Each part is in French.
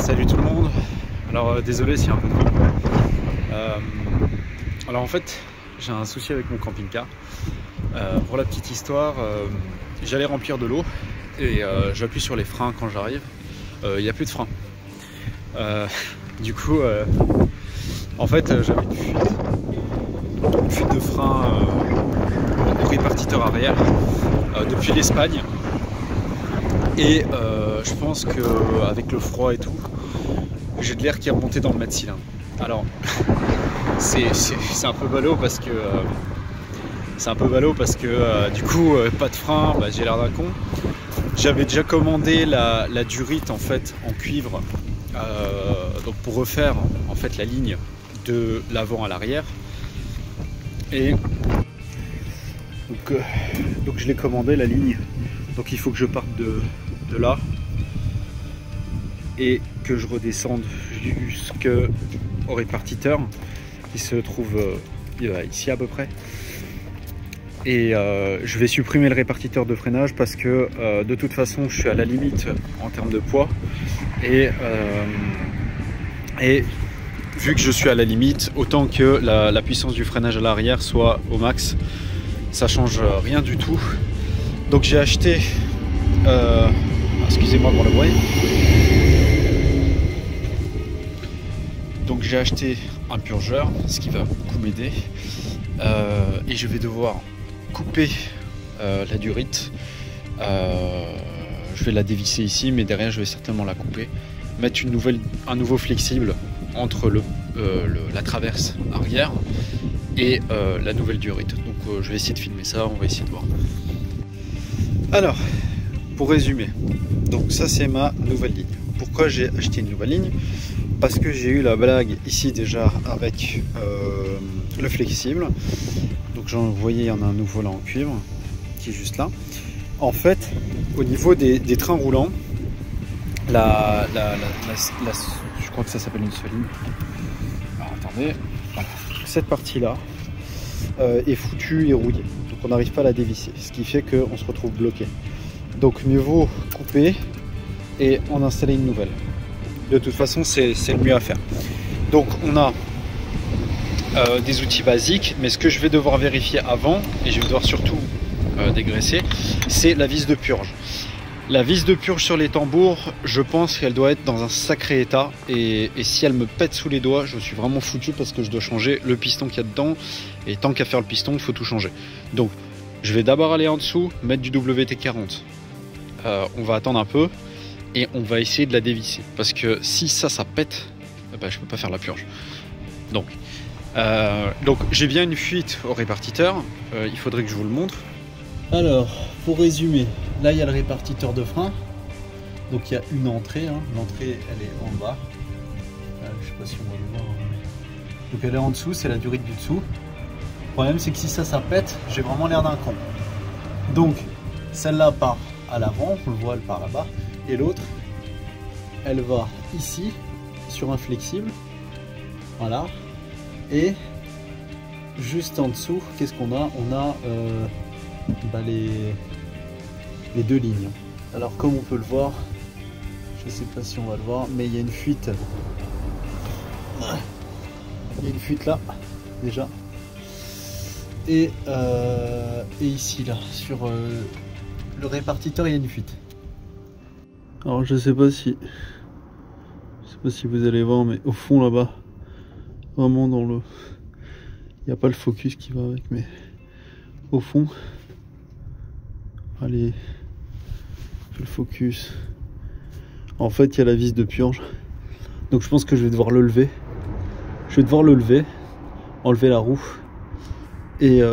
Salut tout le monde. Alors désolé s'il y a un peu de vent. Alors en fait j'ai un souci avec mon camping-car. Pour la petite histoire, j'allais remplir de l'eau et j'appuie sur les freins quand j'arrive. Il n'y a plus de frein. Du coup en fait j'avais une fuite de frein au répartiteur arrière depuis l'Espagne. Et je pense qu'avec le froid et tout, j'ai de l'air qui est remonté dans le mat cylindre. Alors c'est un peu ballot parce que du coup pas de frein, bah, j'ai l'air d'un con. J'avais déjà commandé la durite en fait en cuivre, donc pour refaire en fait la ligne de l'avant à l'arrière. Et donc je l'ai commandé la ligne. Donc il faut que je parte de là et que je redescende jusqu'au répartiteur qui se trouve ici à peu près. Et je vais supprimer le répartiteur de freinage parce que de toute façon je suis à la limite en termes de poids et vu que je suis à la limite, autant que la puissance du freinage à l'arrière soit au max, ça change rien du tout. Donc j'ai acheté, excusez-moi pour le bruit. Donc j'ai acheté un purgeur, ce qui va beaucoup m'aider. Et je vais devoir couper la durite. Je vais la dévisser ici, mais derrière je vais certainement la couper. Mettre un nouveau flexible entre la traverse arrière et la nouvelle durite. Donc je vais essayer de filmer ça, on va essayer de voir. Alors, pour résumer, donc ça c'est ma nouvelle ligne. Pourquoi j'ai acheté une nouvelle ligne? Parce que j'ai eu la blague ici déjà avec le flexible. Donc vous voyez, il y en a un nouveau là en cuivre qui est juste là. En fait, au niveau des trains roulants, je crois que ça s'appelle une seule ligne. Alors, attendez, voilà. Cette partie là est foutue et rouillée. Donc on n'arrive pas à la dévisser, ce qui fait qu'on se retrouve bloqué. Donc mieux vaut couper et en installer une nouvelle. De toute façon c'est le mieux à faire. Donc on a des outils basiques, mais ce que je vais devoir vérifier avant, et je vais devoir surtout dégraisser, c'est la vis de purge. La vis de purge sur les tambours, je pense qu'elle doit être dans un sacré état, et si elle me pète sous les doigts, je suis vraiment foutu parce que je dois changer le piston qu'il y a dedans, et tant qu'à faire le piston, il faut tout changer. Donc je vais d'abord aller en dessous, mettre du WT-40. On va attendre un peu et on va essayer de la dévisser, parce que si ça pète, bah, je peux pas faire la purge. Donc j'ai bien une fuite au répartiteur, il faudrait que je vous le montre. Alors pour résumer, là il y a le répartiteur de frein, donc il y a une entrée, hein. L'entrée elle est en bas, je sais pas si on va le voir, donc elle est en dessous, c'est la durite du dessous. Le problème c'est que si ça pète, j'ai vraiment l'air d'un con. Donc celle-là part à l'avant, on le voit, elle part là-bas, et l'autre elle va ici sur un flexible, voilà. Et juste en dessous, qu'est-ce qu'on a? On a les deux lignes. Alors comme on peut le voir, je sais pas si on va le voir, mais il y a une fuite. Il y a une fuite là déjà. Et ici là, sur le répartiteur, il y a une fuite. Alors je sais pas si vous allez voir, mais au fond là-bas, vraiment dans le, il n'y a pas le focus qui va avec, mais au fond, allez, le focus. En fait, il y a la vis de purge, donc je pense que je vais devoir le lever. Enlever la roue et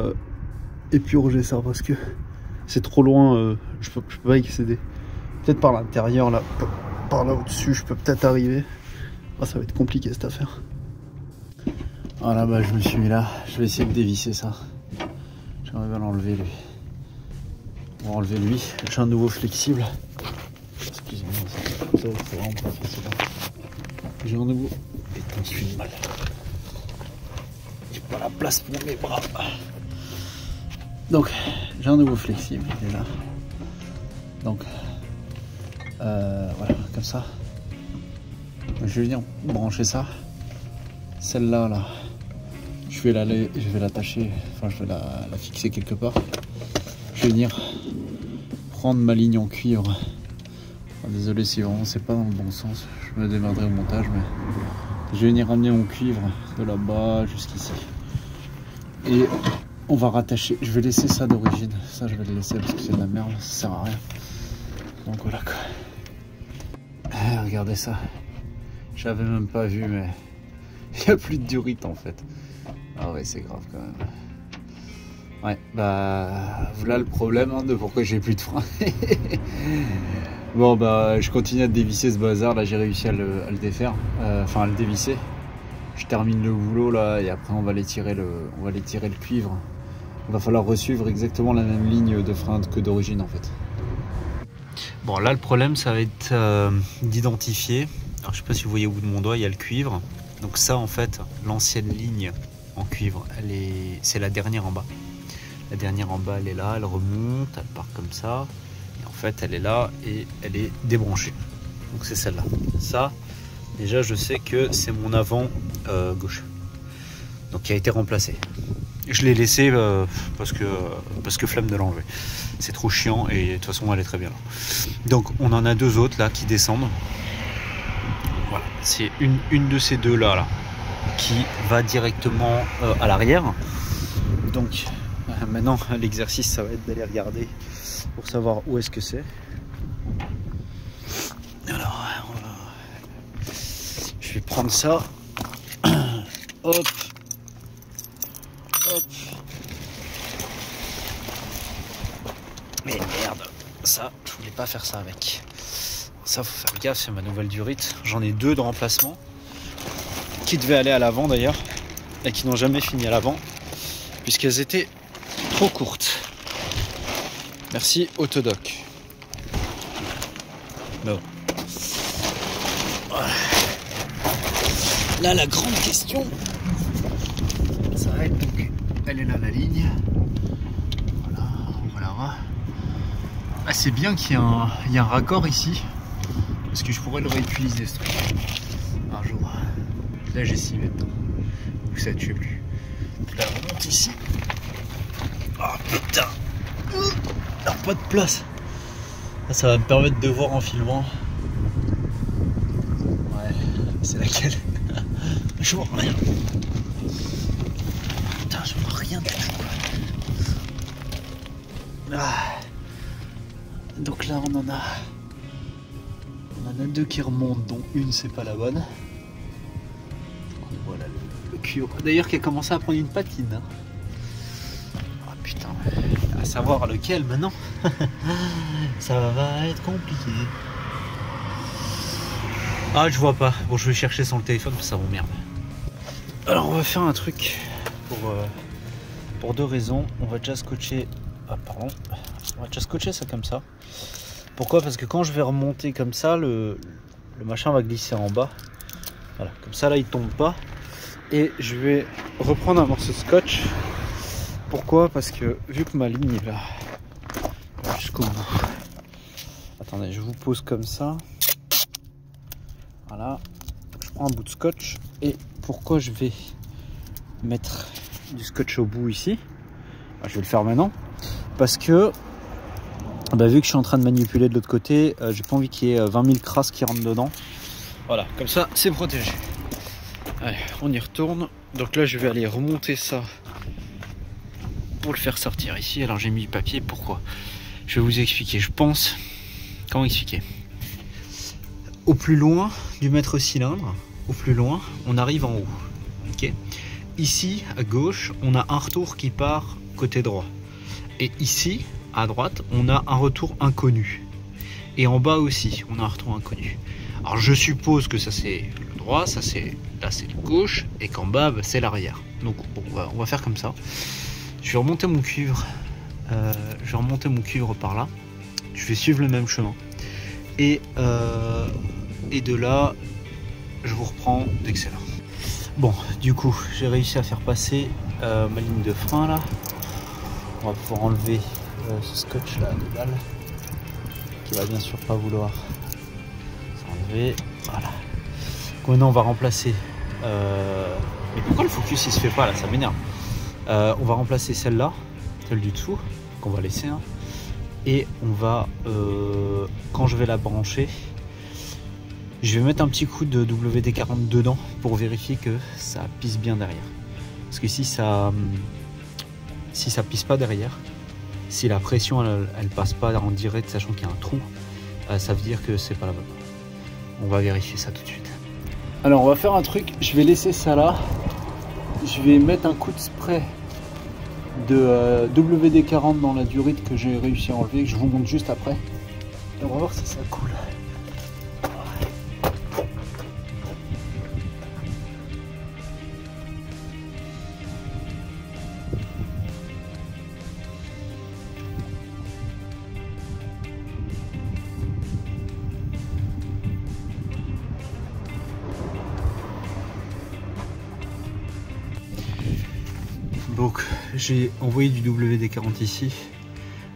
purger ça parce que c'est trop loin. Je peux pas y accéder. Peut-être par l'intérieur là, par là au-dessus, je peux peut-être arriver. Ah, ça va être compliqué cette affaire. Voilà, bah je me suis mis là, je vais essayer de dévisser ça. J'arrive à l'enlever lui. On va enlever lui, j'ai un nouveau flexible. Excusez-moi, c'est vraiment pas facile. J'ai un nouveau. Et on se fait mal. J'ai pas la place pour mes bras. Donc, j'ai un nouveau flexible, il est là. Donc, voilà, comme ça. Je vais venir brancher ça. Celle-là, là, je vais l'attacher, enfin je vais la fixer quelque part. Je vais venir prendre ma ligne en cuivre. Enfin, désolé si vraiment c'est pas dans le bon sens, je me démerderai au montage, mais je vais venir ramener mon cuivre de là-bas jusqu'ici. Et on va rattacher, je vais laisser ça d'origine, ça je vais le laisser parce que c'est de la merde, ça sert à rien. Donc voilà quoi. Ah, regardez ça, j'avais même pas vu, mais il n'y a plus de durite en fait. Ah ouais, c'est grave quand même. Ouais, bah voilà le problème de pourquoi j'ai plus de frein. Bon bah je continue à dévisser ce bazar là, j'ai réussi à le défaire, enfin à le dévisser. Je termine le boulot là et après on va aller tirer le cuivre. Il va falloir resuivre exactement la même ligne de frein que d'origine en fait. Bon là le problème ça va être d'identifier. Alors je sais pas si vous voyez au bout de mon doigt, il y a le cuivre. Donc ça en fait, l'ancienne ligne en cuivre, c'est la dernière en bas. La dernière en bas elle est là, elle remonte, elle part comme ça. Et en fait elle est là et elle est débranchée. Donc c'est celle-là. Ça, déjà je sais que c'est mon avant gauche. Donc qui a été remplacé. Je l'ai laissé parce que flemme de l'enlever. C'est trop chiant et de toute façon elle est très bien là. Donc on en a deux autres là qui descendent. Voilà, c'est une de ces deux là qui va directement à l'arrière. Donc maintenant l'exercice ça va être d'aller regarder pour savoir où est-ce que c'est. Alors je vais prendre ça. Hop. Hop. Mais merde, ça, je voulais pas faire ça avec. Ça, faut faire gaffe, c'est ma nouvelle durite. J'en ai deux de remplacement qui devaient aller à l'avant d'ailleurs et qui n'ont jamais fini à l'avant puisqu'elles étaient trop courtes. Merci Autodoc. Non. Voilà. Là, la grande question, ça va être donc, elle est là la ligne. Voilà, on va la voir. Ah, c'est bien qu'il y ait un raccord ici, parce que je pourrais le réutiliser ce truc un jour. Là j'ai 6 mètres, ou 7, je sais plus. Donc là on remonte ici. Oh putain, alors pas de place. Là, ça va me permettre de voir en filmant. Ouais, c'est laquelle? Je vois rien. Putain, je vois rien du tout. Ah. Donc là on en a deux qui remontent, dont une c'est pas la bonne. Voilà le cuivre. D'ailleurs qui a commencé à prendre une patine. Hein. Oh putain, à savoir lequel maintenant. Ça va être compliqué. Ah je vois pas. Bon je vais chercher sans le téléphone parce que ça m'emmerde. Alors on va faire un truc pour deux raisons. On va déjà scotcher. Ah pardon. On va déjà scotcher ça comme ça. Pourquoi? Parce que quand je vais remonter comme ça, le machin va glisser en bas. Voilà, comme ça là il tombe pas. Et je vais reprendre un morceau de scotch. Pourquoi? Parce que vu que ma ligne est là jusqu'au bout. Attendez, je vous pose comme ça. Voilà. Donc, je prends un bout de scotch. Et pourquoi je vais mettre du scotch au bout ici? Je vais le faire maintenant. Parce que vu que je suis en train de manipuler de l'autre côté, j'ai pas envie qu'il y ait 20 000 crasses qui rentrent dedans. Voilà, comme ça c'est protégé. Allez, on y retourne. Donc là je vais aller remonter ça pour le faire sortir ici. Alors j'ai mis le papier, pourquoi? Je vais vous expliquer, je pense. Comment expliquer? Au plus loin du mètre cylindre, au plus loin, on arrive en haut. Ok. Ici, à gauche, on a un retour qui part côté droit. Et ici, à droite, on a un retour inconnu. Et en bas aussi, on a un retour inconnu. Alors je suppose que ça c'est le droit, ça c'est là c'est le gauche, et qu'en bas c'est l'arrière. Donc on va faire comme ça. Je vais remonter mon cuivre. Par là. Je vais suivre le même chemin. Et de là, je vous reprends dès que c'est là. Bon, du coup, j'ai réussi à faire passer ma ligne de frein là. On va pouvoir enlever ce scotch là de balle qui va bien sûr pas vouloir s'enlever. Voilà. maintenant on va remplacer. Mais pourquoi le focus il se fait pas là? Ça m'énerve. On va remplacer celle-là, celle du dessous, qu'on va laisser. Hein. Et on va, quand je vais la brancher, je vais mettre un petit coup de WD-40 dedans pour vérifier que ça pisse bien derrière. Parce que si ça pisse pas derrière, si la pression elle passe pas en direct, sachant qu'il y a un trou, ça veut dire que c'est pas la bonne. On va vérifier ça tout de suite. Alors on va faire un truc, je vais laisser ça là. Je vais mettre un coup de spray de WD-40 dans la durite que j'ai réussi à enlever, que je vous montre juste après. Et on va voir si ça coule. Donc j'ai envoyé du WD-40 ici,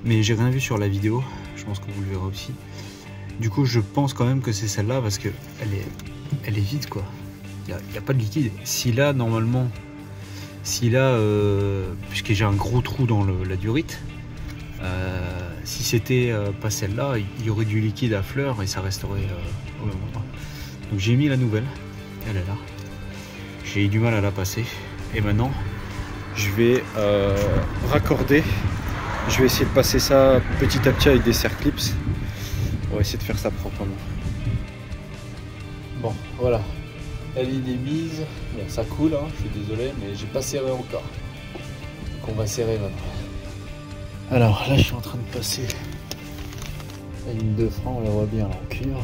mais j'ai rien vu sur la vidéo, je pense que vous le verrez aussi. Du coup je pense quand même que c'est celle-là parce que elle est vide quoi, il n'y a pas de liquide. Si là normalement, puisque j'ai un gros trou dans la durite, si c'était pas celle-là, il y aurait du liquide à fleur et ça resterait au même endroit. Donc j'ai mis la nouvelle, elle est là, j'ai eu du mal à la passer et maintenant je vais raccorder. Je vais essayer de passer ça petit à petit avec des serre clips. On va essayer de faire ça proprement. Bon, voilà. La ligne est mise. Bon, ça coule, hein, je suis désolé, mais j'ai pas serré encore. Donc on va serrer maintenant. Alors là, je suis en train de passer la ligne de frein, on la voit bien là, en cuir.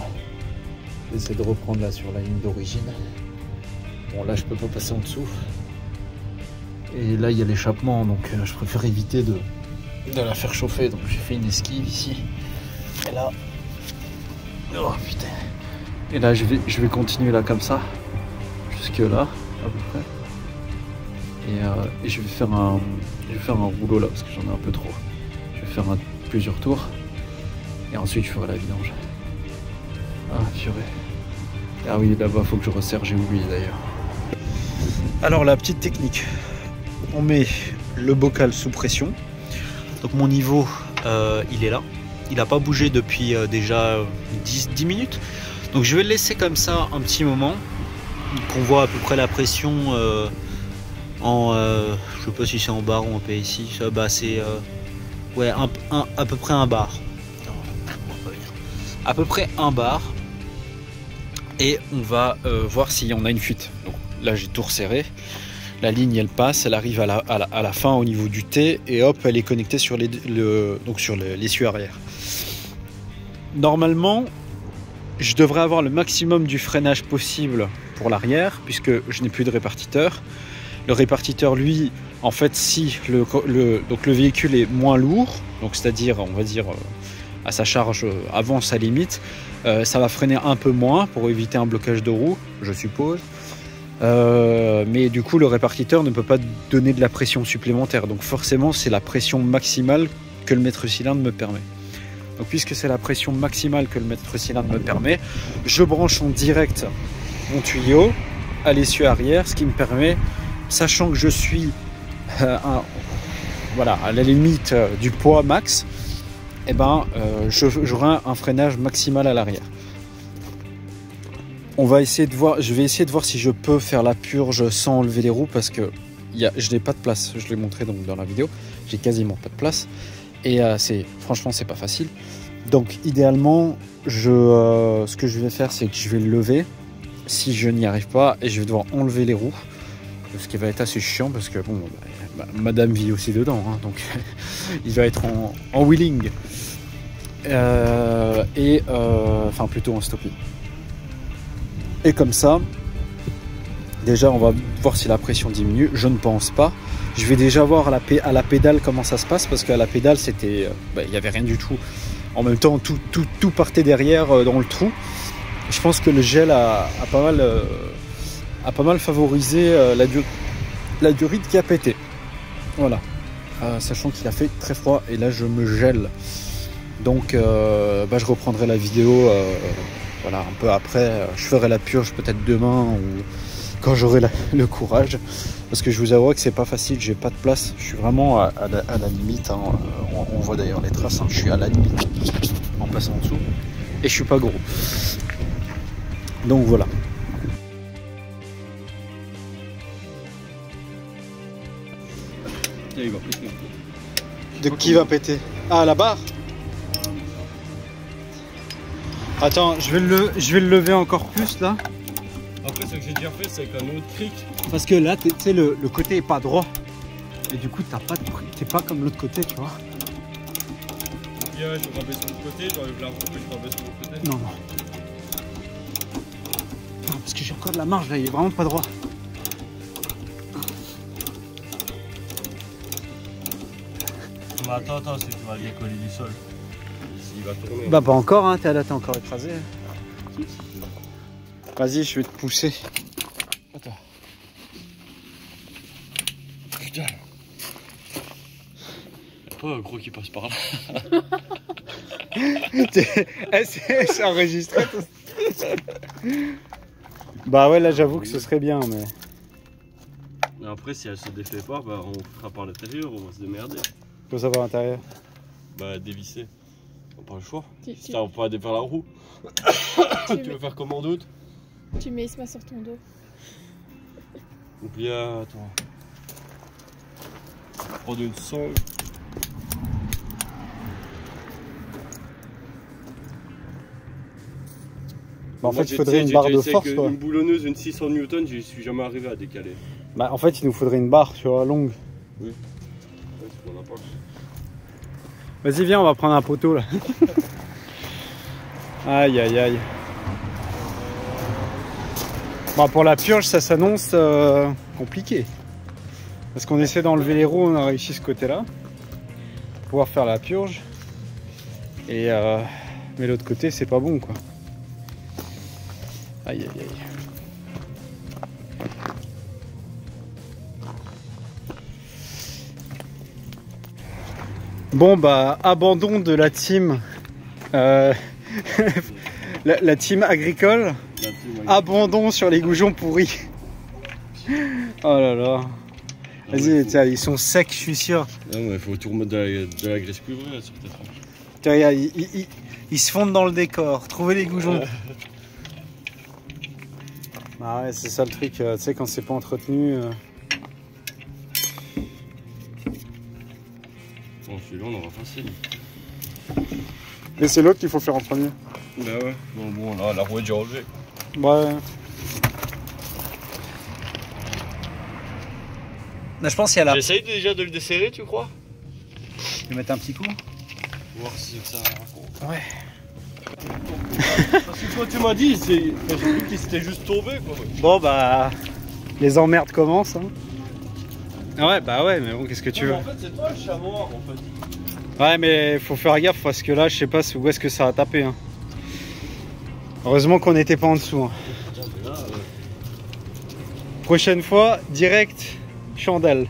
J'essaie de reprendre là sur la ligne d'origine. Bon, là, je peux pas passer en dessous. Et là il y a l'échappement, donc je préfère éviter de la faire chauffer. Donc j'ai fait une esquive ici. Et là, oh putain. Et là je vais continuer là comme ça jusque là à peu près. Et je vais faire un rouleau là parce que j'en ai un peu trop. Je vais faire plusieurs tours et ensuite je ferai la vidange. Ah purée. Ah oui, là-bas faut que je resserre, j'ai oublié d'ailleurs. Alors la petite technique. On met le bocal sous pression. Donc mon niveau il est là. Il n'a pas bougé depuis déjà 10 minutes. Donc je vais le laisser comme ça un petit moment. Qu'on voit à peu près la pression je sais pas si c'est en bar ou en PSI. Ça, bah, c'est ouais, à peu près un bar. À peu près un bar. Et on va voir si on a une fuite. Donc là j'ai tout resserré. La ligne elle passe, elle arrive à la fin au niveau du T et hop elle est connectée sur l'essieu arrière. Normalement je devrais avoir le maximum du freinage possible pour l'arrière puisque je n'ai plus de répartiteur. Le répartiteur lui en fait si le véhicule est moins lourd, donc c'est-à-dire on va dire à sa charge avant sa limite, ça va freiner un peu moins pour éviter un blocage de roue je suppose. Mais du coup le répartiteur ne peut pas donner de la pression supplémentaire, donc forcément c'est la pression maximale que le maître cylindre me permet. Donc puisque c'est la pression maximale que le maître cylindre me permet, je branche en direct mon tuyau à l'essieu arrière, ce qui me permet, sachant que je suis voilà, à la limite du poids max, et j'aurai un freinage maximal à l'arrière. On va essayer de voir, je vais essayer de voir si je peux faire la purge sans enlever les roues parce que je n'ai pas de place. Je l'ai montré donc dans la vidéo, j'ai quasiment pas de place et franchement c'est pas facile. Donc idéalement, ce que je vais faire c'est que je vais le lever si je n'y arrive pas et je vais devoir enlever les roues, ce qui va être assez chiant parce que bon, madame vit aussi dedans, hein, donc il va être en wheeling enfin plutôt en stopping. Et comme ça, déjà on va voir si la pression diminue. Je ne pense pas. Je vais déjà voir à la pédale comment ça se passe parce qu'à la pédale c'était, il n'y avait rien du tout. En même temps tout partait derrière dans le trou. Je pense que le gel a pas mal favorisé la durite qui a pété. Voilà. Sachant qu'il a fait très froid et là je me gèle. Donc je reprendrai la vidéo voilà, un peu après, je ferai la purge peut-être demain ou quand j'aurai le courage. Parce que je vous avoue que c'est pas facile, j'ai pas de place. Je suis vraiment à la limite. Hein. On voit d'ailleurs les traces, hein. Je suis à la limite en passant en dessous. Et je suis pas gros. Donc voilà. De qui va péter? Ah, la barre? Attends, je vais le lever encore plus là. Après, ce que j'ai déjà fait, c'est qu'un autre cric. Parce que là, tu sais, le côté est pas droit. Et du coup, t'es pas comme l'autre côté, tu vois. Je vais rabaisser sur l'autre côté, j'enlève la roue et je rabaisse sur l'autre côté. Non. Non, parce que j'ai encore de la marge là, il est vraiment pas droit. Mais attends, si tu vas le décoller du sol. S'il va tourner. Bah, pas encore, hein, t'es encore écrasé. Vas-y, je vais te pousser. Attends. Putain. Y'a pas un gros qui passe par là. C'est enregistré. Bah ouais, là j'avoue que ce serait bien, mais... Après, si elle se défait pas, bah, on fera par l'intérieur, on va se démerder. Faut savoir à l'intérieur. Bah, dévisser. On n'a pas le choix. Tu On va pas défaire la roue. Tu veux faire comment d'autre? Tu mets Isma sur ton dos. Oublie, attends. Prendre une sangle. Bah en fait, il faudrait une barre de force, quoi. Une boulonneuse, une 600 Newton, j'y suis jamais arrivé à décaler. Bah en fait, il nous faudrait une barre, tu vois, longue. Oui. Ouais, c'est qu'on a pas. Vas-y, viens, on va prendre un poteau, là. Aïe, aïe, aïe. Bon, pour la purge, ça s'annonce compliqué. Parce qu'on essaie d'enlever les roues, on a réussi ce côté-là. Pour pouvoir faire la purge. Et mais l'autre côté, c'est pas bon, quoi. Aïe, aïe, aïe. Bon, bah, abandon de la team. La team agricole. Abandon sur les goujons pourris. Oh là là. Vas-y, tiens, ils sont secs, je suis sûr. Non, mais il faut tout remettre de la graisse cuivrée sur tes tranches. Tiens, regarde, ils se fondent dans le décor. Trouvez les goujons. Ah ouais, c'est ça le truc, tu sais, quand c'est pas entretenu. Bon, celui-là, on aura facile. Mais c'est l'autre qu'il faut faire en premier. Bah ouais. Bon, là, la roue est déjà enlevée. Ouais. Là, je pense qu'il y a là. J'essaye déjà de le desserrer, tu crois? Je vais mettre un petit coup. Voir si ça raconte. Ouais. Parce que toi, tu m'as dit, j'ai vu qu'il s'était juste tombé, quoi. Bon, bah, les emmerdes commencent. Hein. Ouais, bah ouais, mais bon, qu'est-ce que tu veux? En fait, c'est toi le chat noir, en fait. Ouais, mais faut faire gaffe parce que là, je sais pas où est-ce que ça a tapé. Hein. Heureusement qu'on n'était pas en dessous. Hein. Prochaine fois, direct chandelle.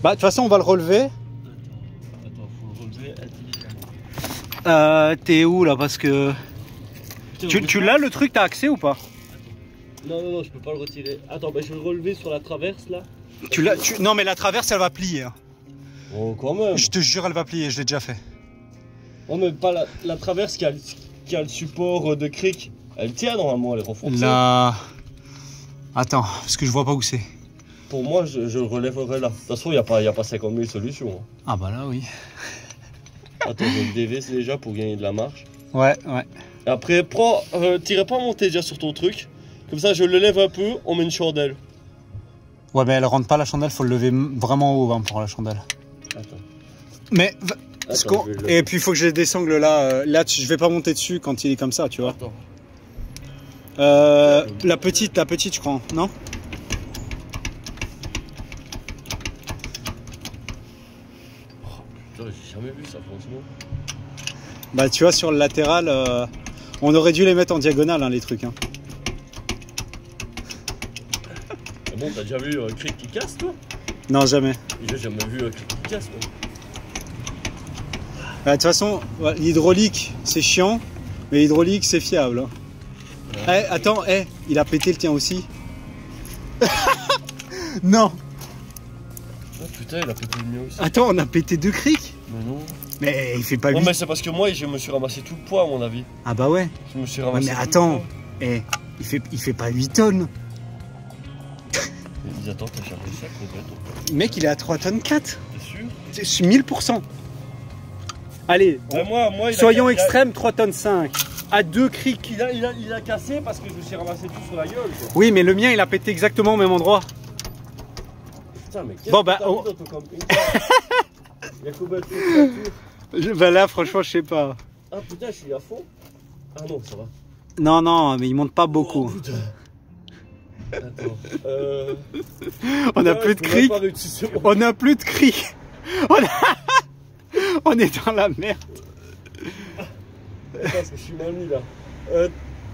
Bah, de toute façon, on va le relever. Attends, faut le relever intelligemment. T'es où là? Parce que. Tu l'as le truc, t'as accès ou pas? Non, je peux pas le retirer. Attends, bah, je vais le relever sur la traverse là. Non, mais la traverse elle va plier. Hein. Oh, quand même. Je te jure, elle va plier, je l'ai déjà fait. Non, mais pas la traverse qui a le support de cric. Elle tient normalement, elle est renforcée. Là. Attends, parce que je vois pas où c'est. Pour moi, je le relèverai là. De toute façon, il n'y a pas 50 000 solutions. Hein. Ah bah là, oui. Attends, je le dévisse déjà pour gagner de la marche. Ouais. Et après, t'irais pas monter déjà sur ton truc. Comme ça, je le lève un peu, on met une chandelle. Ouais, mais elle rentre pas la chandelle, faut le lever vraiment haut hein, pour la chandelle. Attends. Mais. Et puis il faut que j'ai des sangles là. Là, je vais pas monter dessus quand il est comme ça, tu vois. Attends. La petite, je crois, non? Putain, j'ai jamais vu ça, franchement. Bah, tu vois, sur le latéral, on aurait dû les mettre en diagonale, hein, les trucs. Hein. Ah bon, t'as déjà vu un cric qui casse, toi? Non, jamais. J'ai jamais vu un cric qui casse, moi. De toute façon, l'hydraulique, c'est chiant. Mais l'hydraulique, c'est fiable. Hein. Ouais. Attends, il a pété le tien aussi. Non. Oh, putain, il a pété le mien aussi. Attends, on a pété 2 criques. Mais non. Mais il fait pas 8. Non, mais c'est parce que moi, je me suis ramassé tout le poids, à mon avis. Ah bah ouais. Je me suis ramassé. Mais tout le attends, poids. il fait pas 8 tonnes. Mais attends, t'as chargé ça, peut-être. Le mec, il est à 3 tonnes 4. T'es sûr? C'est 1000%. Allez, Moi, soyons extrêmes, 3 tonnes 5. À 2 criques. Il a cassé parce que je me suis ramassé tout sur la gueule. Quoi. Oui, mais le mien, il a pété exactement au même endroit. Putain, mais qu'est-ce Bon, que bah, t'as mis dans ton camping? Il y a combien de température? Bah là, franchement, je sais pas. Ah putain, je suis à fond. Ah non, ça va. Non, mais il monte pas beaucoup. Oh, putain. Attends. On a plus de criques. On a plus de criques. On est dans la merde. Attends, parce que je suis mal mis là.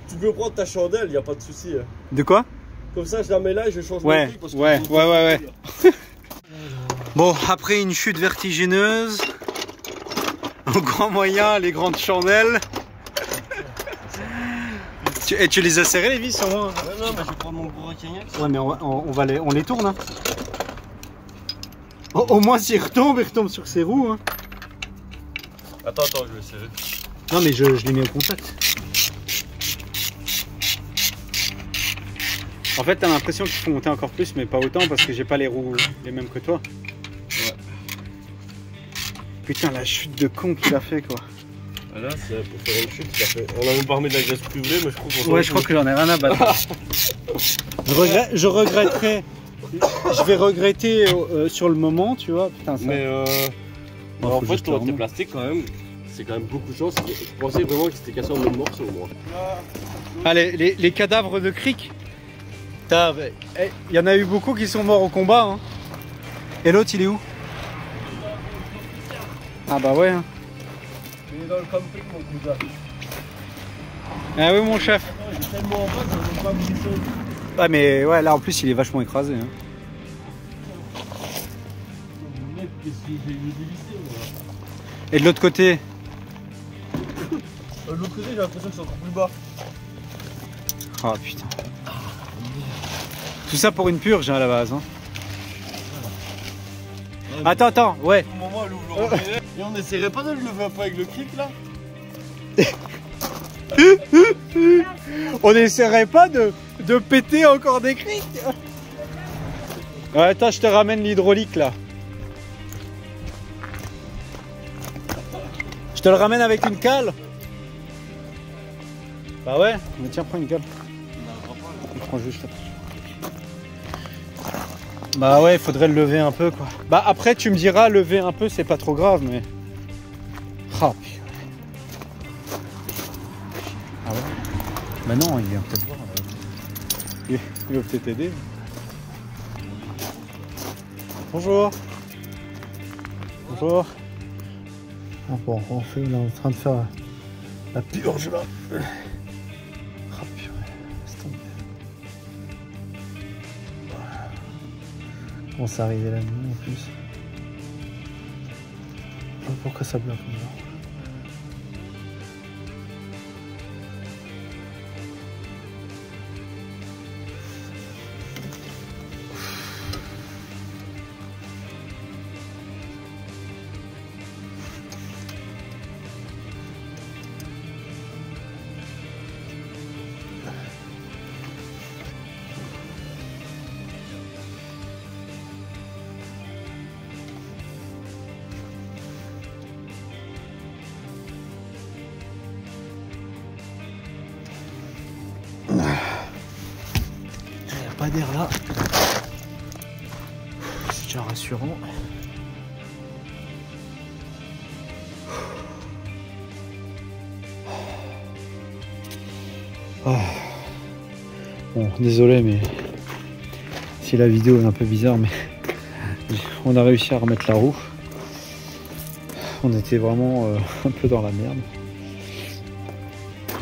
Tu peux prendre ta chandelle, y a pas de souci. Hein. De quoi? Comme ça, je la mets là et je change Ouais, de truc. ouais. Bon, après une chute vertigineuse, au grand moyen, les grandes chandelles. Tu les as serrées les vis au moins? Ouais, non, mais je vais prendre mon gros requin. Ouais, mais on les tourne. Hein. Au moins, s'il retombe, il retombe sur ses roues. Hein. Attends, je vais serrer. Non, mais je les mets au contact. En fait, t'as l'impression qu'il faut monter encore plus, mais pas autant parce que j'ai pas les roues les mêmes que toi. Ouais. Putain, la chute de con qu'il a fait, quoi. Là, c'est pour faire une chute, on a même pas remis de la graisse privée, mais je trouve qu'on... Ouais, je crois que j'en ai rien à battre. Je regretterai. Je vais regretter sur le moment, tu vois. Putain, ça. Mais Bon, en faut fait, juste ton le plastique, quand même, c'est quand même beaucoup de chance. Je pensais vraiment qu'il s'était cassé en même morceau, moi. Allez, les cadavres de cric. Il y en a eu beaucoup qui sont morts au combat. Hein. Et l'autre, il est où? Ah bah ouais. Hein. Il est dans le camping, mon cousin. Ah oui, mon chef. Il est tellement en bas, ça ne pas bouger. Ah mais ouais, là en plus, il est vachement écrasé. Hein. Mec, qu'est-ce que j'ai eu dévissé, moi. Et de l'autre côté? De l'autre côté, j'ai l'impression que c'est encore plus bas. Oh putain. Tout ça pour une purge hein, à la base. Hein. Attends, ouais. Au moment où elle ouvre le robinet, et on essaierait pas de le lever un peu avec le cric là? On n'essaierait pas de péter encore des crics. Ouais, attends, je te ramène l'hydraulique là. Je te le ramène avec une cale. Bah ouais, mais tiens, prends une cale. Je prends juste là. Bah ouais, il faudrait le lever un peu quoi. Bah après tu me diras lever un peu c'est pas trop grave mais... Ah putain. Ah ouais. Bah non, il vient peut-être voir. Il va peut-être aider. Bonjour. Bonjour. Bon, on est en train de faire la purge là. Ah purée, laisse tomber. On s'est arrivé la nuit en plus. Pourquoi ça bloque maintenant? Pas d'air là, c'est déjà rassurant. Oh. Bon, désolé, mais si la vidéo est un peu bizarre, mais on a réussi à remettre la roue. On était vraiment un peu dans la merde.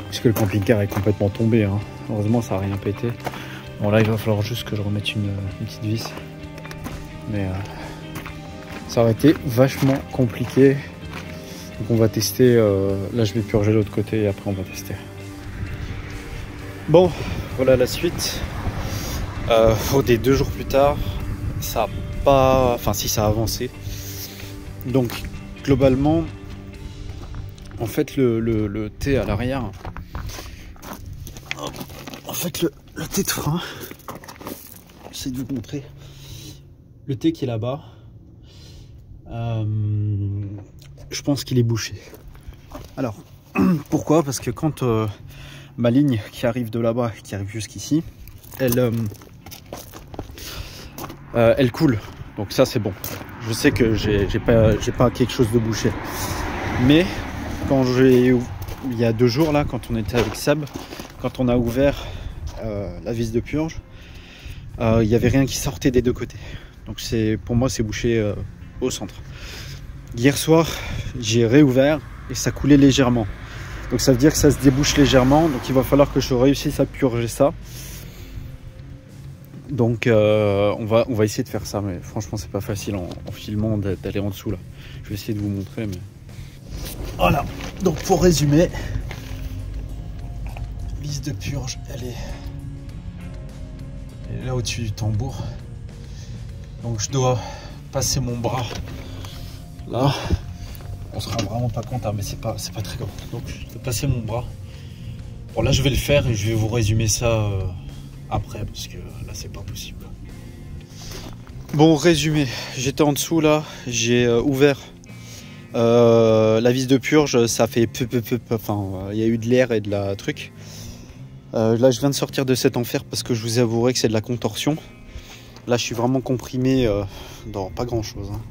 Parce que le camping-car est complètement tombé. Hein. Heureusement, ça n'a rien pété. Bon là il va falloir juste que je remette une petite vis. Mais ça aurait été vachement compliqué Donc on va tester, là je vais purger l'autre côté et après on va tester. Bon, voilà la suite. Des 2 jours plus tard, ça a pas... Enfin si, ça a avancé. Donc globalement, en fait le T à l'arrière, en fait le T de frein, j'essaie de vous montrer. Le T qui est là-bas, je pense qu'il est bouché. Alors, pourquoi? Parce que quand ma ligne qui arrive de là-bas, qui arrive jusqu'ici, elle coule. Donc ça c'est bon. Je sais que j'ai pas quelque chose de bouché. Mais quand il y a 2 jours là, quand on était avec Seb, quand on a ouvert la vis de purge, il n'y avait rien qui sortait des 2 côtés. Donc pour moi c'est bouché au centre. Hier soir j'ai réouvert et ça coulait légèrement. Donc ça veut dire que ça se débouche légèrement. Donc il va falloir que je réussisse à purger ça. Donc on va essayer de faire ça, mais franchement c'est pas facile en filmant d'aller en dessous là. Je vais essayer de vous montrer, mais voilà. Donc pour résumer, vis de purge, elle est là au-dessus du tambour. Donc je dois passer mon bras là. On se rend vraiment pas compte, hein, mais c'est pas très grave. Donc je dois passer mon bras. Bon là je vais le faire et je vais vous résumer ça après, parce que là c'est pas possible. Bon, résumé, j'étais en dessous là, j'ai ouvert la vis de purge, ça fait enfin il y a eu de l'air et de la truc. Là je viens de sortir de cet enfer parce que je vous avouerai que c'est de la contorsion. Là je suis vraiment comprimé dans pas grand chose, hein.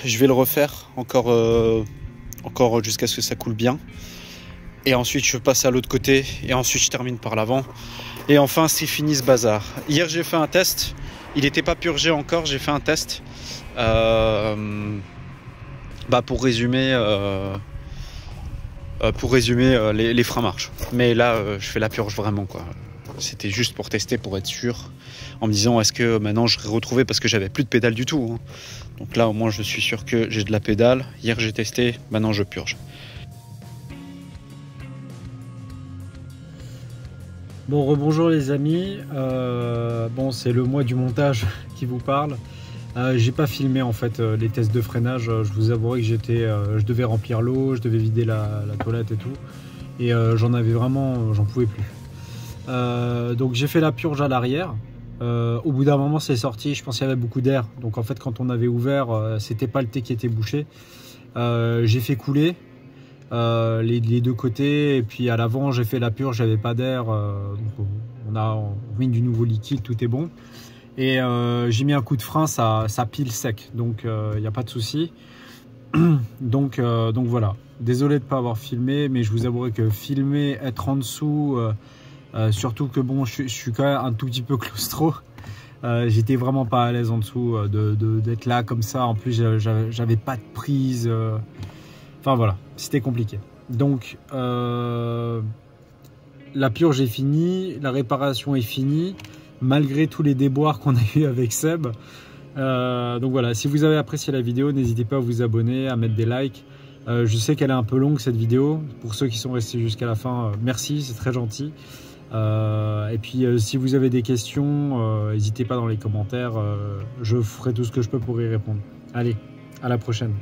Je vais le refaire encore jusqu'à ce que ça coule bien. Et ensuite je passe à l'autre côté et ensuite je termine par l'avant. Et enfin c'est fini ce bazar. Hier j'ai fait un test, il n'était pas purgé encore, j'ai fait un test pour résumer les freins marchent. Mais là je fais la purge vraiment quoi. C'était juste pour tester, pour être sûr, en me disant est-ce que maintenant je serai retrouvé, parce que j'avais plus de pédale du tout, hein. Donc là au moins je suis sûr que j'ai de la pédale. Hier j'ai testé, maintenant je purge. Bon, rebonjour les amis, bon c'est le mois du montage qui vous parle. J'ai pas filmé en fait les tests de freinage, je vous avouerai que je devais remplir l'eau, je devais vider la toilette et tout, et j'en pouvais plus. Donc j'ai fait la purge à l'arrière, au bout d'un moment c'est sorti, je pense qu'il y avait beaucoup d'air, donc en fait quand on avait ouvert, c'était pas le T qui était bouché. J'ai fait couler les 2 côtés, et puis à l'avant j'ai fait la purge, j'avais pas d'air, donc on a mis du nouveau liquide, tout est bon, et j'ai mis un coup de frein, ça pile sec, donc il n'y a pas de souci. donc voilà, désolé de ne pas avoir filmé, mais je vous avouerai que filmer, être en dessous, surtout que bon je suis quand même un tout petit peu claustro, j'étais vraiment pas à l'aise en dessous d'être là comme ça, en plus j'avais pas de prise. Enfin voilà, c'était compliqué. Donc la purge est finie, la réparation est finie, malgré tous les déboires qu'on a eu avec Seb. Donc voilà, si vous avez apprécié la vidéo, n'hésitez pas à vous abonner, à mettre des likes. Je sais qu'elle est un peu longue cette vidéo, pour ceux qui sont restés jusqu'à la fin, merci, c'est très gentil. Et puis si vous avez des questions, n'hésitez pas dans les commentaires, je ferai tout ce que je peux pour y répondre. Allez, à la prochaine.